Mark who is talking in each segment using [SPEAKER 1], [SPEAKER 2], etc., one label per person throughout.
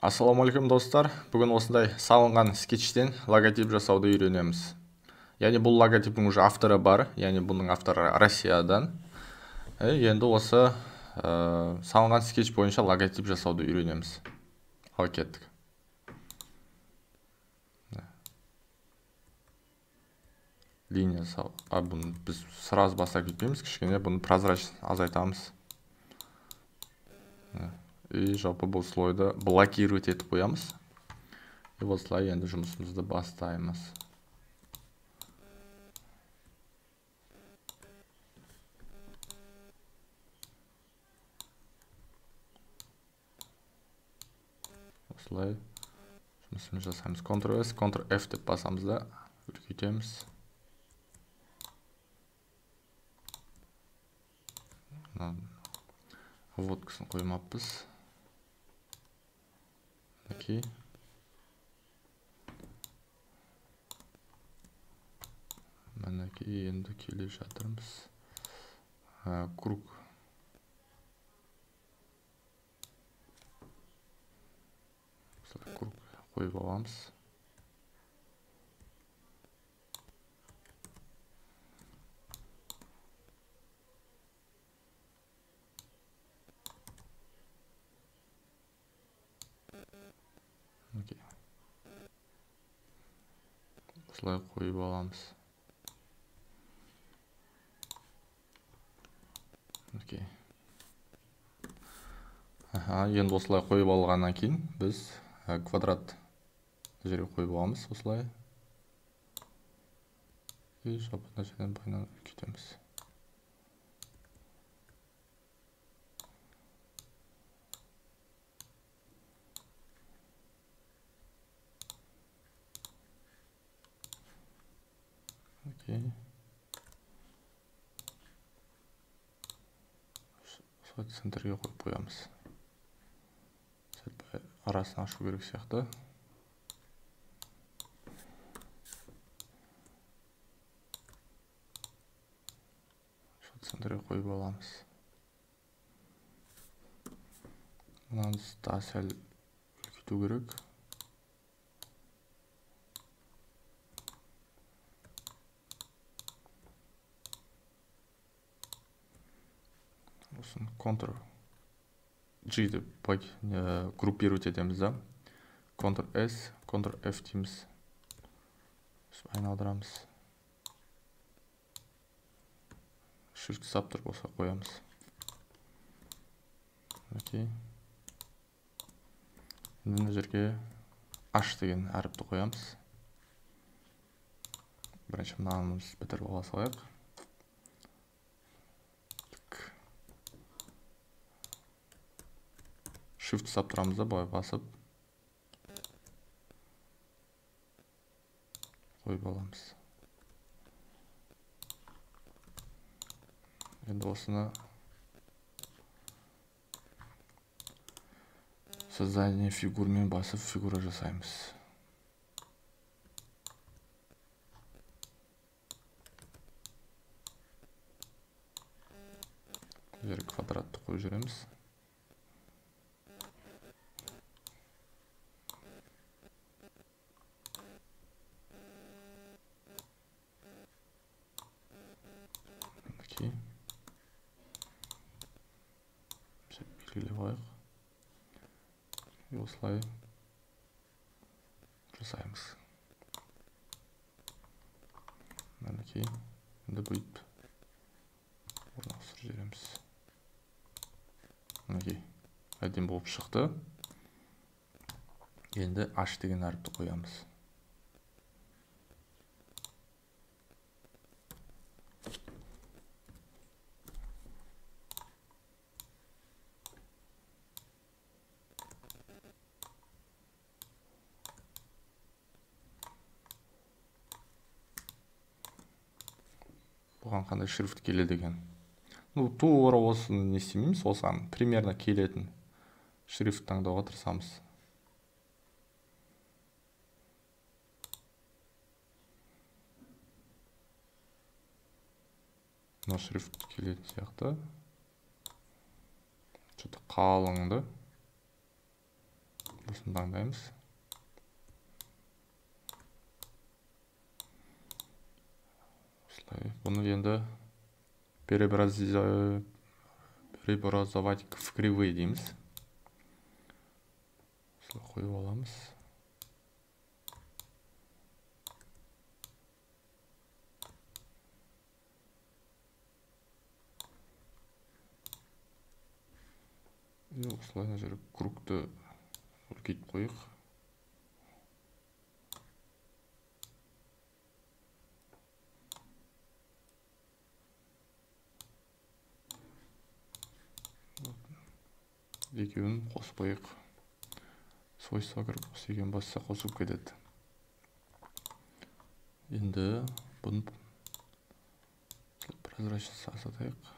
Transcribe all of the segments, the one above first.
[SPEAKER 1] Ассалаумалейкум достар. Бүгін осындай салынған скетчтен логотип жасауды үйренеміз. Яғни бұл логотиптің уже авторы бар, яғни бұның авторы Россиядан. Енді осы салынған скетч бойынша логотип жасауды үйренеміз. Ал кеттік. Линия бұны біз сразу бастап кетпейміз, кішкене бұны прозрачность азайтамыз. И жалпы бұл слойды блокировать етіп қоямыз. И осылай енді жұмысымызды бастаймыз. Осылай жұмысымызды жасаймыз. Ctrl-S, Ctrl-F деп басамыз да үлкейтеміз. Водкасын қоймаппыз. Окей. Мінекей енді келе жатырмыз. Круг. Круг қойып аламыз. Окей. Осылай қойып аламыз. Окей. Енді осылай қойып алғаннан кейін біз квадрат жерге қойып аламыз осылай. И жалпы жерден бойынан үлкейтеміз. Окей. Сол центрге қойып қоямыз. Арасын ашу керек сияқты. Сол центрге қойып аламыз. Мынаны да сәл үлкейту керек. Осын Ctrl-G деп группировать етеміз да. Ctrl-S, Ctrl-F дейміз. Айналдырамыз. Shift сап тұрып болса қоямыз. Окей. Мына жерге H деген әріпті қоямыз. Бірінші мынамыз бітіріп ала салайық. Shift сап тұрамыз да, былай басып қойып аламыз. Енді осыны создание фигурмен басып фигура жасаймыз. Жерге квадратты қойып жүреміз. Окей. Белгілеп алайық. И осылай жасаймыз. Мінекей. Енді бүйтіп орналастырып жібереміз. Мінекей. Әдемі болып шықты. Енді H деген әріпті қоямыз. Бұған қандай шрифт келеді екен. Тура осыны не істемейміз, осыған примерно келетін шрифт таңдауға тырысамыз. Мына шрифт келетін сияқты. Что-то қалыңды. осыны таңдаймыз. Осылай, бұны енді преобразовать в кривые дейміз. Осылай қойып аламыз. Осылай жер кругты үлкейтіп қойық. Екеуін қосып қойық. Свойства кіріп осы екеуін басса қосып кетеді. Енді бұны прозрачность асатайық.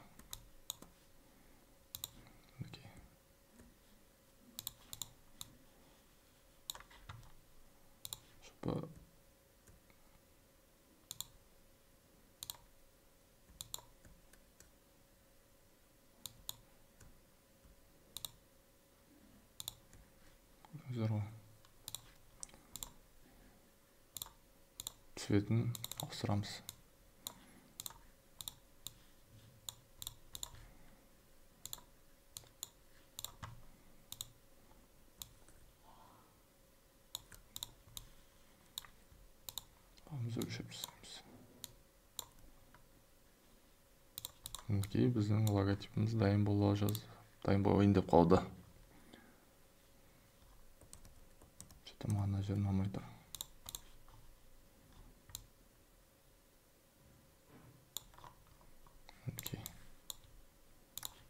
[SPEAKER 1] Цветін ауыстырамыз. Өлшеп тастаймыз. Біздің логотипіміз дайын болайын деп қалды. Мана жер ұнамай тұр.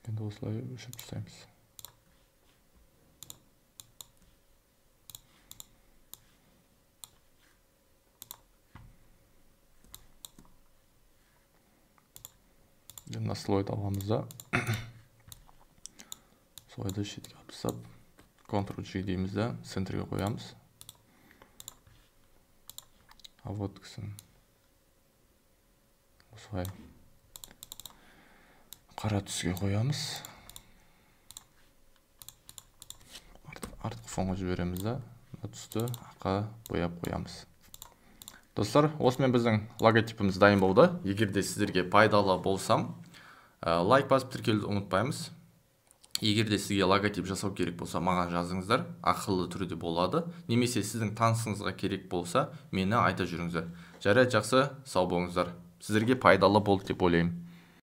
[SPEAKER 1] Енді осылай өлшеп тастаймыз. Мына слойды аламыз да, слойды шетке алып тастап, Ctrl-G дейміз да, центрге қоямыз. Обводкасын осылай қара түске қоямыз. Артқы фонға жібереміз да, түсті аққа бояп қоямыз. Достар, осымен біздің логотипіміз дайын болды. Егер де сіздерге пайдалы болсам, лайк басып тіркелуді ұмытпаймыз. Егер де сізге логотип жасау керек болса, маған жазыңыздар, ақылы түрде болады. Немесе сіздің танысыңызға керек болса, мені айта жүріңіздер. Жарайды, жақсы, сау болыңыздар. Сіздерге пайдалы болды деп ойлаймын.